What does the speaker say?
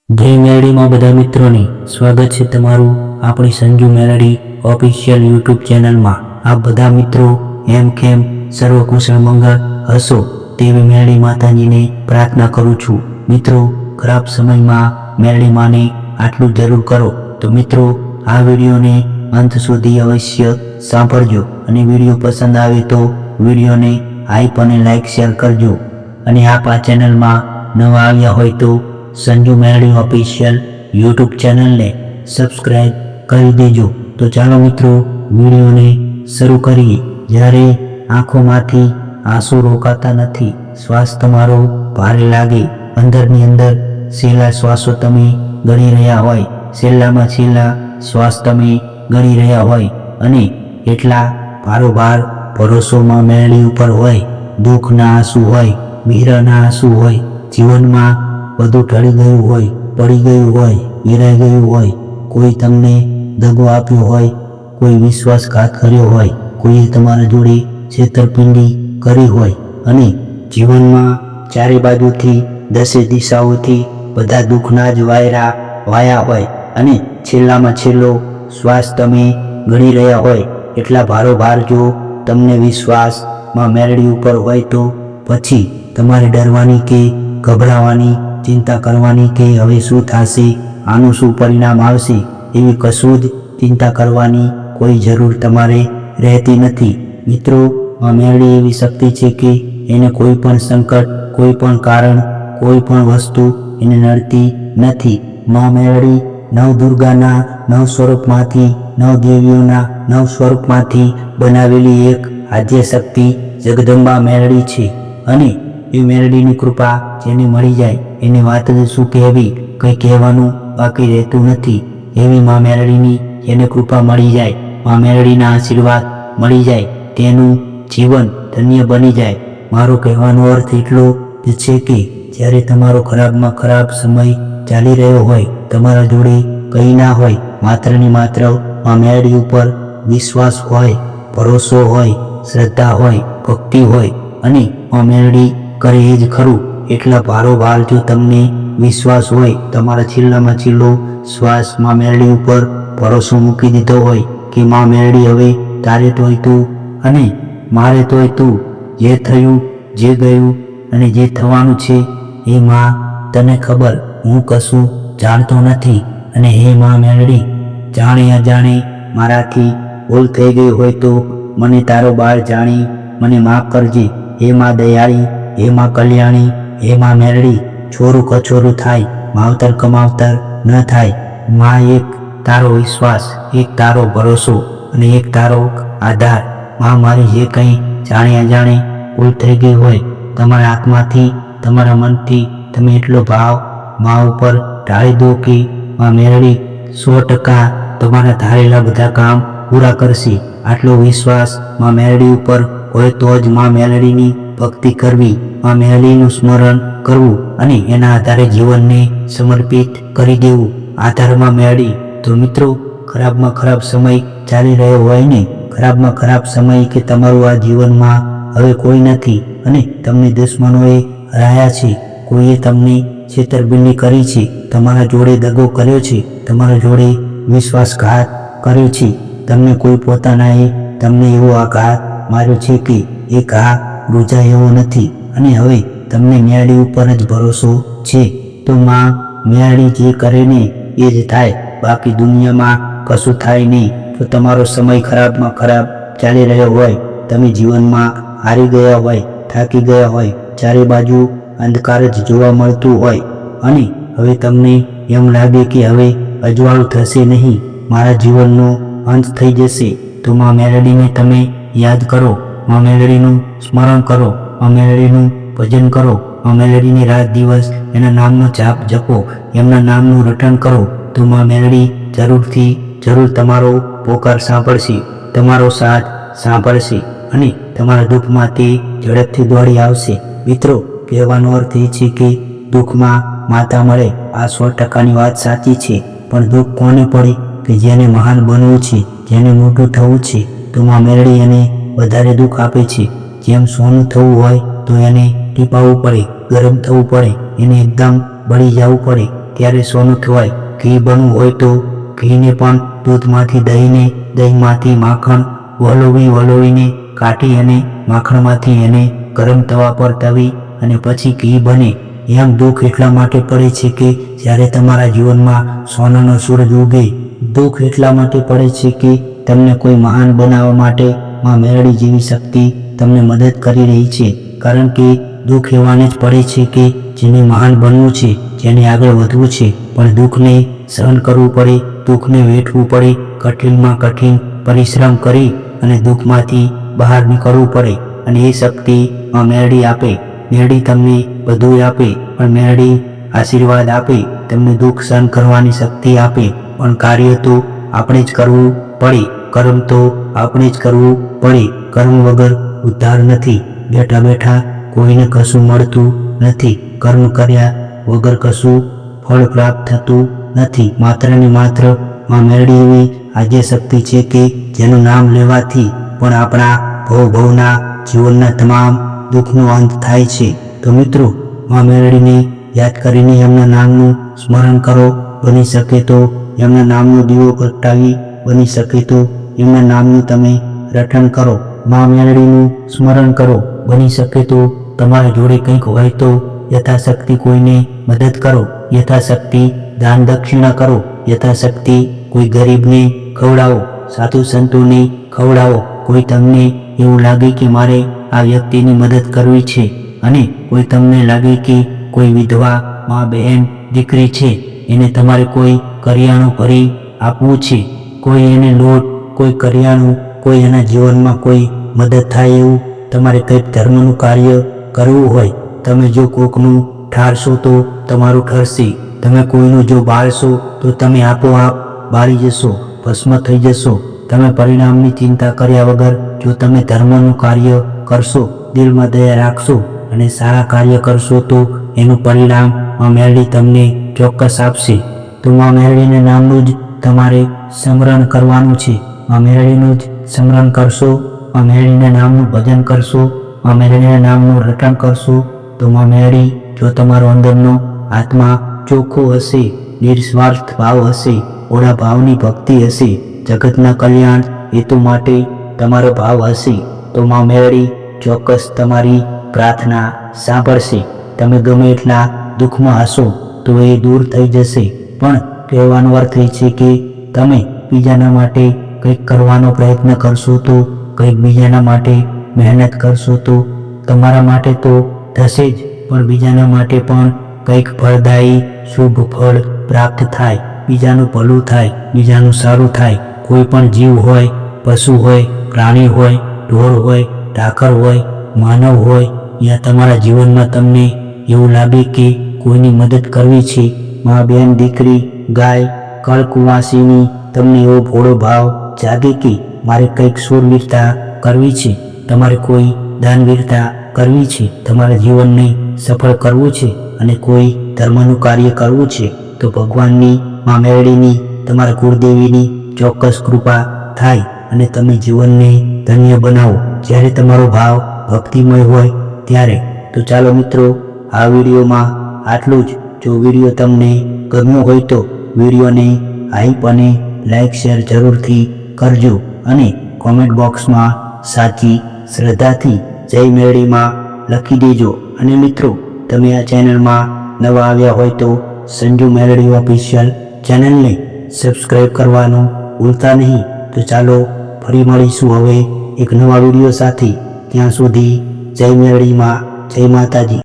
જય મેલડીમાં બધા મિત્રોને સ્વાગત છે તમારું આપણી સંજુ મેલડી ઓફિશિયલ યુટ્યુબ ચેનલમાં। આપ બધા મિત્રો એમ કેમ સર્વકુશળ મંગળ હશો તેવી મેલડી માતાજીને પ્રાર્થના કરું છું। મિત્રો, ખરાબ સમયમાં મેલડી માને આટલું જરૂર કરો તો મિત્રો આ વિડીયોને અંત સુધી અવશ્ય સાંભળજો અને વિડીયો પસંદ આવે તો વિડીયોને હાઈપ અને લાઈક શેર કરજો। અને આપ આ ચેનલમાં નવા આવ્યા હોય તો સંજુ મેલડી ઓફિશિયલ યુટ્યુબ ચેનલને સબસ્ક્રાઇબ કરી દેજો। તો ચાલો મિત્રો વિડીયોને શરૂ કરીએ। જ્યારે આંખોમાંથી આંસુ રોકાતા નથી, શ્વાસ તમારો ભારે લાગે, અંદરની અંદર છેલ્લા શ્વાસો તમે ગણી રહ્યા હોય, છેલ્લામાં છેલ્લા શ્વાસ તમે ગણી રહ્યા હોય અને એટલા ભારોભાર ભરોસોમાં મેલડી ઉપર હોય, દુઃખના આંસુ હોય, મીરાના આંસુ હોય, જીવનમાં બધું ઢળી ગયું હોય, પડી ગયું હોય, વેરાઈ ગયું હોય, કોઈ તમને દગો આપ્યો હોય, કોઈ વિશ્વાસઘાત કર્યો હોય, કોઈએ તમારા જોડે છેતરપિંડી કરી હોય અને જીવનમાં ચારે બાજુથી દસે દિશાઓથી બધા દુઃખના જ વાયરા વાયા હોય અને છેલ્લામાં છેલ્લો શ્વાસ તમે ગણી રહ્યા હોય, એટલા ભારોભાર જો તમને વિશ્વાસમાં મેલડી ઉપર હોય તો પછી તમારે ડરવાની કે ગભરાવાની, ચિંતા કરવાની કે હવે શું થશે, આનું શું પરિણામ આવશે, એવી કશું જ ચિંતા કરવાની કોઈ જરૂર તમારે રહેતી નથી। મિત્રો, આ મેલડી એવી શક્તિ છે કે એને કોઈ પણ સંકટ, કોઈ પણ કારણ, કોઈ પણ વસ્તુ એને નડતી નથી। મા મેલડી નવદુર્ગાના 9 સ્વરૂપમાંથી, 9 દેવીઓના 9 સ્વરૂપમાંથી બનાવેલી એક આદ્ય શક્તિ જગદંબા મેલડી છે અને એ મેલડીની કૃપા જેને મળી જાય એની વાત જ શું કહેવી, કંઈ કહેવાનું બાકી રહેતું નથી। એવી મા મેલડીની જેને કૃપા મળી જાય, મા મેલડીના આશીર્વાદ મળી જાય, તેનું જીવન ધન્ય બની જાય। મારો કહેવાનો અર્થ એટલો જ છે કે જ્યારે તમારો ખરાબમાં ખરાબ સમય ચાલી રહ્યો હોય, તમારા જોડે કંઈ ના હોય, માત્ર ને માત્ર મા મેલડી ઉપર વિશ્વાસ હોય, ભરોસો હોય, શ્રદ્ધા હોય, ભક્તિ હોય અને મા મેલડી કરે એ જ ખરું, એટલા ભારોભાર જો તમને વિશ્વાસ હોય, તમારા છેલ્લામાં છેલ્લો શ્વાસ મા મેલડી ઉપર ભરોસો મૂકી દીધો હોય કે મા મેલડી હવે તારે તોય તું અને મારે તોય તું, જે થયું, જે ગયું અને જે થવાનું છે એ મા તને ખબર, હું કશું જાણતો નથી અને હે મા મેલડી, જાણે અજાણે મારાથી ભૂલ થઈ ગઈ હોય તો મને તારો બાળ જાણી મને માફ કરજે। હે મા દયાળી, હે મા કલ્યાણી, હે મા મેલડી, છોરું કછોરું થાય, માવતર કમાવતર ન થાય। મા, એક તારો વિશ્વાસ, એક તારો ભરોસો અને એક તારો આધાર। મા, મારી જે કંઈ જાણે અજાણે ભૂલ થઈ ગઈ હોય, તમારા આત્માથી, તમારા મનથી તમે એટલો ભાવ મા ઉપર ઢાળી દો કે મા મેલડી 100% તમારા ધારેલા બધા કામ પૂરા કરશે। આટલો વિશ્વાસ મા મેલડી ઉપર હોય તો જ મા મેલડીની ભક્તિ કરવી, મા મેલડીનું સ્મરણ કરવું અને એના આધારે જીવનને સમર્પિત કરી દેવું। આધારમાં મેલડી। તો મિત્રો, ખરાબમાં ખરાબ સમય ચાલી રહ્યો હોય ને, ખરાબમાં ખરાબ સમય કે તમારું આ જીવનમાં હવે કોઈ નથી અને તમને દુશ્મનોએ હરાયા છે, કોઈએ તમને છેતરપિંડી કરી છે, તમારા જોડે દગો કર્યો છે, તમારા જોડે વિશ્વાસઘાત કર્યો છે, તમને કોઈ પોતાનાએ તમને એવો આઘાત માર્યો છે કે એ ઘા રૂજાય એવો નથી અને હવે તમને મેલડી ઉપર જ ભરોસો છે, તો માં મેલડી જે કરે ને એ જ થાય, બાકી દુનિયામાં કશું થાય નહીં। તો તમારો સમય ખરાબમાં ખરાબ ચાલી રહ્યો હોય, તમે જીવનમાં હારી ગયા હોય, થાકી ગયા હોય, ચારે બાજુ અંધકાર જ જોવા મળતું હોય અને હવે તમને એમ લાગે કે હવે અજવાળું થશે નહીં, મારા જીવનનો અંત થઈ જશે, તો મા મેલડીને તમે યાદ કરો, મા મેલડીનું સ્મરણ કરો, મા મેલડીનું ભજન કરો, મા મેલડીને રાત દિવસ એના નામનો જાપ જપો, એમના નામનું રટણ કરો, તો મા મેલડી જરૂરથી જરૂર તમારો પોકાર સાંભળશે, તમારો સાથ સાંભળશે અને તમારા દુઃખમાં તે ઝડપથી દોડી આવશે। મિત્રો, કહેવાનો અર્થ એ છે કે દુઃખમાં માતા મળે, આ 100%ની વાત સાચી છે, પણ દુઃખ કોને પડે કે જેને મહાન બનવું છે, જેને મોટું થવું છે, તો મા મેલડી એને વધારે દુઃખ આપે છે। જેમ સોનું થવું હોય તો એને ટીપાવવું પડે, ગરમ થવું પડે, એને એકદમ બળી જવું પડે, ત્યારે સોનું કહેવાય. ઘી બનવું હોય તો ઘીને પણ દૂધમાંથી દહીંને, દહીંમાંથી માખણ વલોવીને કાઢી અને માખણમાંથી એને ગરમ તવા પર તવી અને પછી ઘી બને. એમ દુઃખ એટલા માટે પડે છે કે જ્યારે તમારા જીવનમાં સોનાનો સૂરજ ઉગે. દુઃખ એટલા માટે પડે છે કે તમને કોઈ મહાન બનાવવા માટે માં મેરડી જેવી શક્તિ તમને મદદ કરી રહી છે. કારણ કે દુઃખ એવાને જ પડે છે કે જેને મહાન બનવું છે, જેને આગળ વધવું છે, પણ દુઃખને સહન કરવું પડે, દુઃખને વેઠવું પડે, કઠિનમાં કઠિન પરિશ્રમ કરી અને દુઃખમાંથી બહાર નીકળવું પડે. અને એ શક્તિ માં મેરડી આપે. મેરડી તમને બધું આપે, પણ મેરડી આશીર્વાદ આપે, તમને દુઃખ સહન કરવાની શક્તિ આપે. પણ કાર્ય તો આપણે જ કરવું પડે, કર્મ તો આપણે જ કરવું પડે. કર્મ વગર ઉદ્ધાર નથી. બેઠા બેઠા કોઈને કશું મળતું નથી. કર્મ કર્યા વગર કશું ફળ પ્રાપ્ત થતું નથી. માત્ર ને માત્ર માં મેરડી એવી આજે શક્તિ છે કે જેનું નામ લેવાથી પણ આપણા ભવના જીવનના તમામ દુઃખનો અંત થાય છે. તો મિત્રો, માં મેરડીને યાદ કરીને એમના નામનું સ્મરણ કરો. બની શકે તો એમના નામનો દીવો પ્રગટાવી, બની શકે તો એમના નામનું તમે રટણ કરો. માં મેરડીનું સ્મરણ કરો. બની શકે તો તમારા જોડે કંઈક હોય તો યથાશક્તિ કોઈને મદદ કરો. યથાશક્તિ દાન દક્ષિણા કરો. યથાશક્તિ કોઈ ગરીબને ખવડાવો, સાધુ સંતોને ખવડાવો. કોઈ તમને એવું લાગે કે મારે આ વ્યક્તિની મદદ કરવી છે, અને કોઈ તમને લાગે કે કોઈ વિધવા મા, બહેન, દીકરી છે, એને તમારે કોઈ કરિયાણું ભરી આપવું છે, કોઈ એને લોટ, કોઈ કરિયાણું, કોઈ એના જીવનમાં કોઈ મદદ થાય એવું તમારે કંઈક ધર્મનું કાર્ય કરવું હોય, તમે જો કોકનું ઠારશો તો તમારું ઠરશે. તમે કોઈનું જો બાળશો તો તમે આપોઆપ બાળી જશો, ભસ્મ થઈ જશો. તમે પરિણામની ચિંતા કર્યા વગર જો તમે ધર્મનું કાર્ય કરશો, દિલમાં દયા રાખશો અને સારા કાર્ય કરશો તો એનું પરિણામ માં મેરડી તમને ચોક્કસ આપશે. તો માં મેરડીના નામનું જ તમારે સ્મરણ કરવાનું છે. માં મેરડીનું જ સ્મરણ કરશો, માં મેરડીના નામનું ભજન કરશો, માં મેરડીના નામનું રટણ કરશો તો માં મેરડી જો તમારો અંદરનો આત્મા ચોખ્ખો હશે, નિસ્વાર્થ ભાવ હશે, ઓળા ભાવની ભક્તિ હશે, જગતના કલ્યાણ હેતુ માટે તમારો ભાવ હશે, તો માં મેરડી ચોક્કસ તમારી પ્રાર્થના સાંભળશે. તમે ગમે એટલા દુઃખમાં હશો તો એ દૂર થઈ જશે. પણ કહેવાનો અર્થ એ છે કે તમે બીજાના માટે કંઈક કરવાનો પ્રયત્ન કરશો તો, કંઈક બીજાના માટે મહેનત કરશો તો તમારા માટે તો થશે જ, પણ બીજાના માટે પણ કંઈક ફળદાયી શુભ ફળ પ્રાપ્ત થાય. બીજાનું ભલું થાય, બીજાનું સારું થાય. કોઈ પણ જીવ હોય, પશુ હોય, પ્રાણી હોય, ઢોર હોય, ઢાકર હોય, માનવ હોય, યા તમારા જીવનમાં તમને એવું લાગે કે કોઈની મદદ કરવી છે, મા, બેન, દીકરી, ગાય, કળકુવાસીની, તમને એવો ભોળો ભાવ જાગે કે મારે કંઈક શૂરવીરતા કરવી છે, તમારે કોઈ દાનવીરતા કરવી છે, તમારા જીવનને સફળ કરવું છે અને કોઈ ધર્મનું કાર્ય કરવું છે, તો ભગવાનની, માં મેરડીની, તમારા કુળદેવીની ચોક્કસ કૃપા થાય અને તમે જીવનને ધન્ય બનાવો. જ્યારે તમારો ભાવ ભક્તિમય હોય ત્યારે. તો ચાલો મિત્રો, આ વિડીયોમાં આટલું જ. જો વિડીયો તમને ગમ્યો હોય તો વિડીયોને હાઈપ અને લાઈક શેર જરૂરથી કરજો અને કોમેન્ટ બોક્સમાં સાચી શ્રદ્ધાથી જય મેરડીમાં લખી દેજો. અને મિત્રો, તમે આ ચેનલમાં નવા આવ્યા હોય તો સંજુ મેરડી ઓફિશિયલ ચેનલને સબસ્ક્રાઈબ કરવાનું ભૂલતા નહીં. તો ચાલો ફરી મળીશું હવે એક નવા વિડીયો સાથે. ત્યાં સુધી જય મેરડીમાં, જય માતાજી.